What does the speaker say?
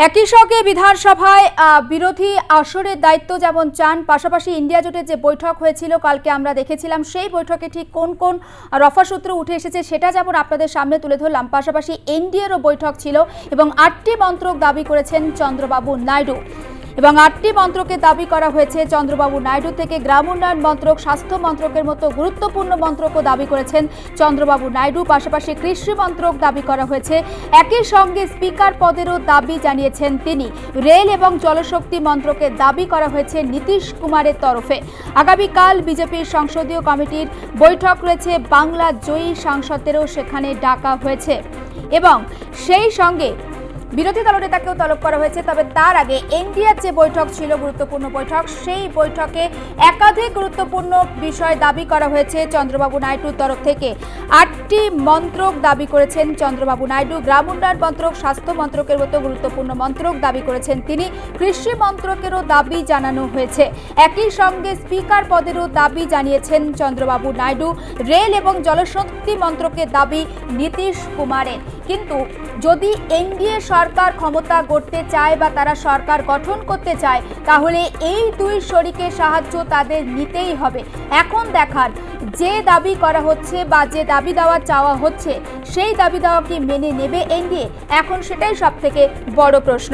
একই সঙ্গে বিধানসভায় বিরোধী আসরের দায়িত্ব যেমন চান, পাশাপাশি ইন্ডিয়া জোটের যে বৈঠক হয়েছিল কালকে আমরা দেখেছিলাম, সেই বৈঠকে ঠিক কোন কোন রফাসূত্র উঠে এসেছে সেটা যেমন আপনাদের সামনে তুলে ধরলাম। পাশাপাশি এনডিএরও বৈঠক ছিল এবং 8টি মন্ত্রক দাবি করেছেন চন্দ্রবাবু নাইডু এবং 8টি মন্ত্রকে দাবি করা হয়েছে চন্দ্রবাবু নাইডু থেকে। গ্রাম উন্নয়ন মন্ত্রক, স্বাস্থ্য মন্ত্রকের মতো গুরুত্বপূর্ণ মন্ত্রকও দাবি করেছেন চন্দ্রবাবু নাইডু। পাশাপাশি কৃষি মন্ত্রক দাবি করা হয়েছে। একই সঙ্গে স্পিকার পদেরও দাবি জানিয়েছেন তিনি। রেল এবং জলশক্তি মন্ত্রকের দাবি করা হয়েছে নীতিশ কুমারের তরফে। আগামীকাল বিজেপির সংসদীয় কমিটির বৈঠক রয়েছে, বাংলা জয়ী সাংসদদেরও সেখানে ডাকা হয়েছে এবং সেই সঙ্গে বিরোধী দলনেতাকেও তলব করা হয়েছে। তবে তার আগে এনডিএর যে বৈঠক ছিল, গুরুত্বপূর্ণ বৈঠক, সেই বৈঠকে একাধিক গুরুত্বপূর্ণ বিষয় দাবি করা হয়েছে চন্দ্রবাবু নাইডুর তরফ থেকে। 8টি মন্ত্রক দাবি করেছেন চন্দ্রবাবু নাইডু। গ্রাম উন্নয়ন মন্ত্রক, স্বাস্থ্য মন্ত্রকের মতো গুরুত্বপূর্ণ মন্ত্রক দাবি করেছেন তিনি। কৃষি মন্ত্রকেরও দাবি জানানো হয়েছে। একই সঙ্গে স্পিকার পদেরও দাবি জানিয়েছেন চন্দ্রবাবু নাইডু। রেল এবং জলশক্তি মন্ত্রকের দাবি নীতিশ কুমারের। কিন্তু যদি এনডিএ সরকার ক্ষমতা গড়তে চায় বা তারা সরকার গঠন করতে চায়, তাহলে এই দুই শরিকের সাহায্য তাদের নিতেই হবে। এখন দেখার যে দাবি করা হচ্ছে বা যে দাবি দেওয়া চাওয়া হচ্ছে, সেই দাবি দেওয়া কি মেনে নেবে এনডিএ? এখন সেটাই সবথেকে বড় প্রশ্ন।